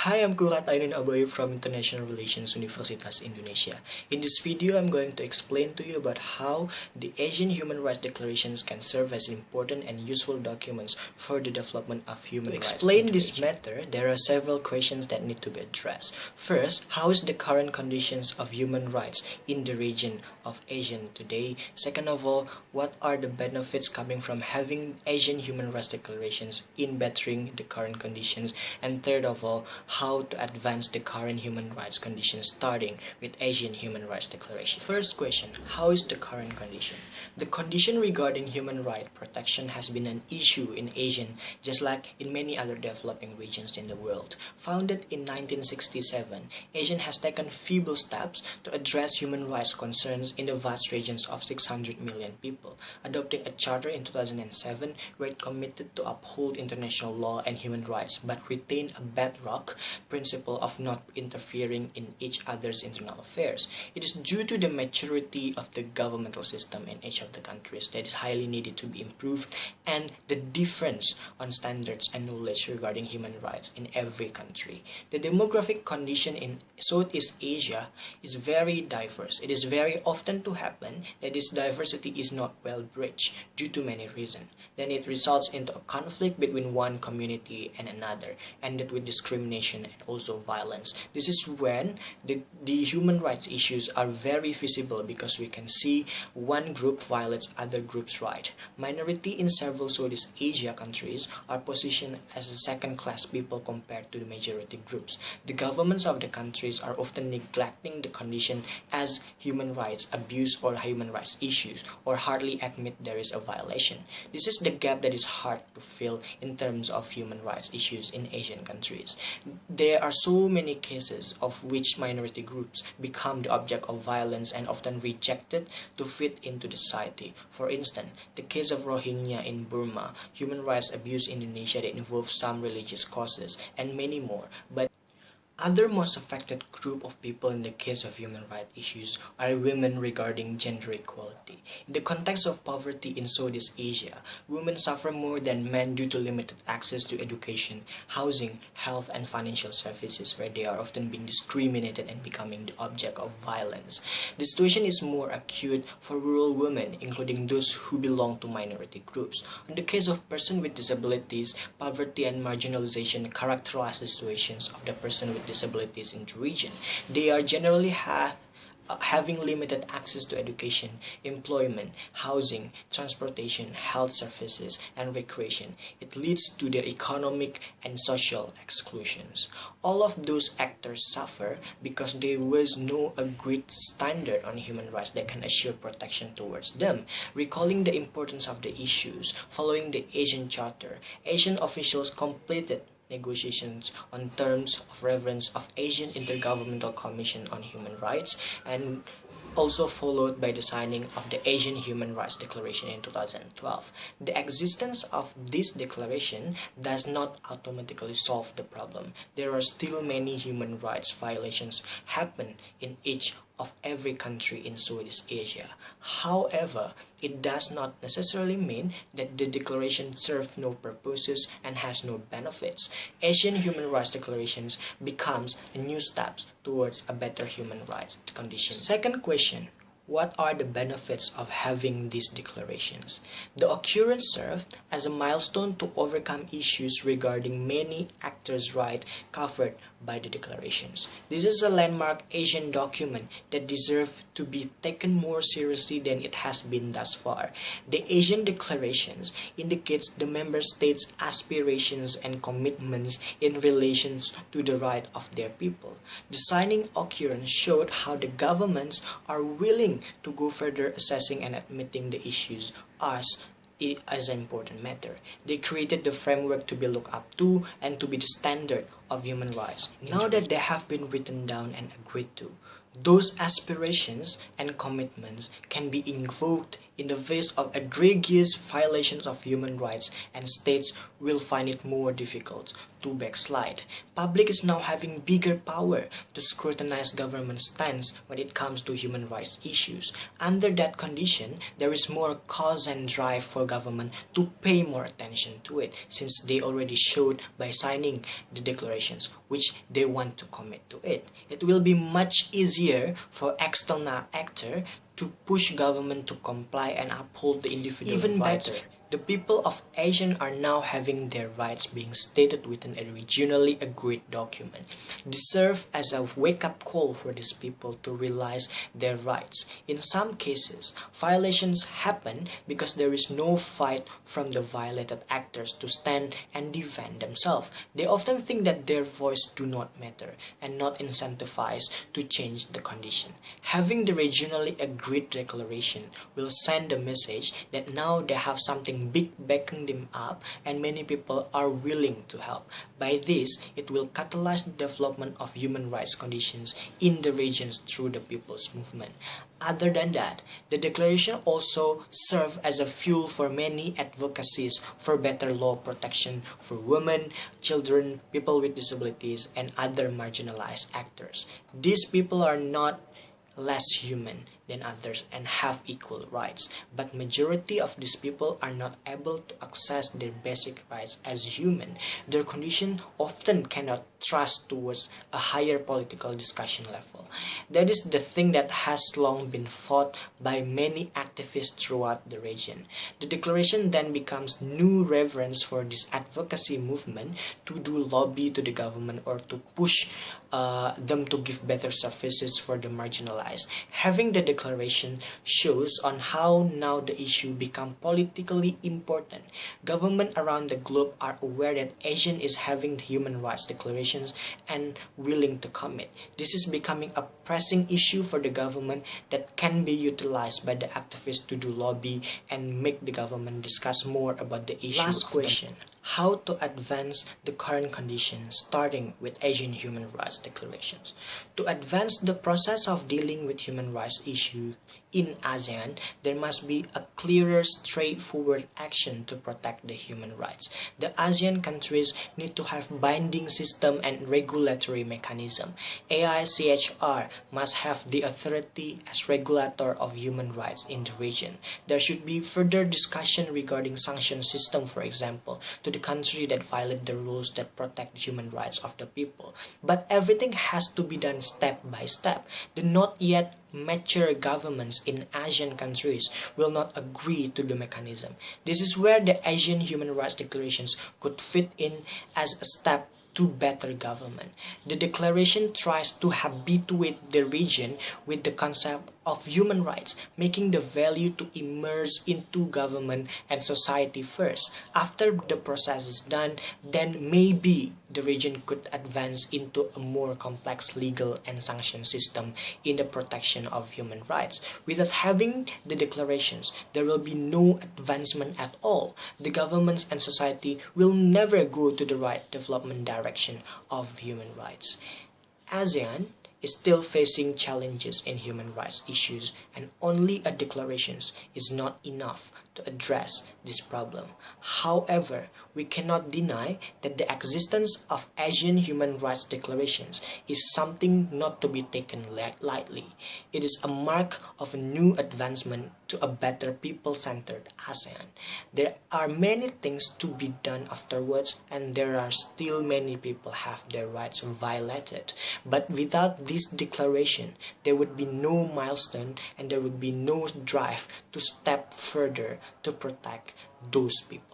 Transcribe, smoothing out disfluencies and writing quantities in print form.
Hi, I'm Qurrat Aynun from International Relations Universitas Indonesia. In this video, I'm going to explain to you about how the Asian Human Rights Declarations can serve as important and useful documents for the development of human rights. To explain this matter, there are several questions that need to be addressed. First, how is the current conditions of human rights in the region of Asia today? Second of all, what are the benefits coming from having Asian Human Rights Declarations in bettering the current conditions? And third of all, how to advance the current human rights conditions, starting with Asian Human Rights Declaration. First question, how is the current condition? The condition regarding human rights protection has been an issue in Asia, just like in many other developing regions in the world. Founded in 1967, Asia has taken feeble steps to address human rights concerns in the vast regions of 600 million people, adopting a charter in 2007 where it committed to uphold international law and human rights but retain a bedrock principle of not interfering in each other's internal affairs. It is due to the maturity of the governmental system in each of the countries that is highly needed to be improved, and the difference on standards and knowledge regarding human rights in every country. The demographic condition in Southeast Asia is very diverse. It is very often to happen that this diversity is not well bridged due to many reasons. Then it results into a conflict between one community and another, ended with discrimination and also violence. This is when the human rights issues are very visible, because we can see one group violates other group's right. Minority in several Southeast Asia countries are positioned as the second-class people compared to the majority groups. The governments of the countries are often neglecting the condition as human rights abuse or human rights issues, or hardly admit there is a violation. This is the gap that is hard to fill in terms of human rights issues in Asian countries. There are so many cases of which minority groups become the object of violence and often rejected to fit into the society. For instance, the case of Rohingya in Burma, human rights abuse in Indonesia that involves some religious causes, and many more. But other most affected group of people in the case of human rights issues are women regarding gender equality. In the context of poverty in Southeast Asia, women suffer more than men due to limited access to education, housing, health, and financial services, where they are often being discriminated and becoming the object of violence. The situation is more acute for rural women, including those who belong to minority groups. In the case of persons with disabilities, poverty and marginalization characterize the situations of the person with disabilities in the region. They are generally having limited access to education, employment, housing, transportation, health services, and recreation. It leads to their economic and social exclusions. All of those actors suffer because there was no agreed standard on human rights that can assure protection towards them. Recalling the importance of the issues, following the Asian Charter, Asian officials completed negotiations on terms of reference of Asian Intergovernmental Commission on Human Rights, and also followed by the signing of the Asian Human Rights Declaration in 2012. The existence of this declaration does not automatically solve the problem. There are still many human rights violations happen in each of every country in Southeast Asia. However, it does not necessarily mean that the declaration serves no purposes and has no benefits. Asian Human Rights Declarations becomes a new step towards a better human rights condition. Second question, what are the benefits of having these declarations? The occurrence served as a milestone to overcome issues regarding many actors' rights covered by the declarations. This is a landmark Asian document that deserves to be taken more seriously than it has been thus far. The Asian declarations indicates the member states' aspirations and commitments in relation to the right of their people. The signing occurrence showed how the governments are willing to go further assessing and admitting the issues as an important matter. They created the framework to be looked up to and to be the standard of human rights. Now that they have been written down and agreed to, those aspirations and commitments can be invoked in the face of egregious violations of human rights, and states will find it more difficult to backslide. Public is now having bigger power to scrutinize government stance when it comes to human rights issues. Under that condition, there is more cause and drive for government to pay more attention to it, since they already showed by signing the declaration declarations which they want to commit to it. It will be much easier for external actor to push government to comply and uphold the individual rights. Even better, the people of ASEAN are now having their rights being stated within a regionally agreed document. This serves as a wake-up call for these people to realize their rights. In some cases, violations happen because there is no fight from the violated actors to stand and defend themselves. They often think that their voice do not matter and not incentivized to change the condition. Having the regionally agreed declaration will send the message that now they have something big backing them up and many people are willing to help. By this, it will catalyze the development of human rights conditions in the regions through the people's movement. Other than that, the declaration also serves as a fuel for many advocacies for better law protection for women, children, people with disabilities, and other marginalized actors. These people are not less human than others and have equal rights, but majority of these people are not able to access their basic rights as human. Their condition often cannot trust towards a higher political discussion level. That is the thing that has long been fought by many activists throughout the region. The declaration then becomes new reference for this advocacy movement to do lobby to the government or to push them to give better services for the marginalized. Having the declaration shows on how now the issue become politically important. Governments around the globe are aware that ASEAN is having human rights declarations and willing to commit. This is becoming a pressing issue for the government that can be utilized by the activists to do lobby and make the government discuss more about the issue. Last question. How to advance the current conditions starting with ASEAN human rights declarations. To advance the process of dealing with human rights issues in ASEAN, there must be a clearer, straightforward action to protect the human rights. The ASEAN countries need to have binding system and regulatory mechanism. AICHR must have the authority as regulator of human rights in the region. There should be further discussion regarding sanction system, for example, to the country that violate the rules that protect human rights of the people. But everything has to be done step by step. The not yet mature governments in Asian countries will not agree to the mechanism. This is where the ASEAN human rights declarations could fit in as a step to better government. The declaration tries to habituate the region with the concept of human rights, making the value to immerse into government and society first. After the process is done, then maybe the region could advance into a more complex legal and sanction system in the protection of human rights. Without having the declarations, there will be no advancement at all. The governments and society will never go to the right development direction of human rights. ASEAN is still facing challenges in human rights issues, and only a declaration is not enough to address this problem. However, we cannot deny that the existence of ASEAN human rights declarations is something not to be taken lightly. It is a mark of a new advancement to a better people-centered ASEAN. There are many things to be done afterwards, and there are still many people have their rights violated. But without this declaration, there would be no milestone and there would be no drive to step further to protect those people.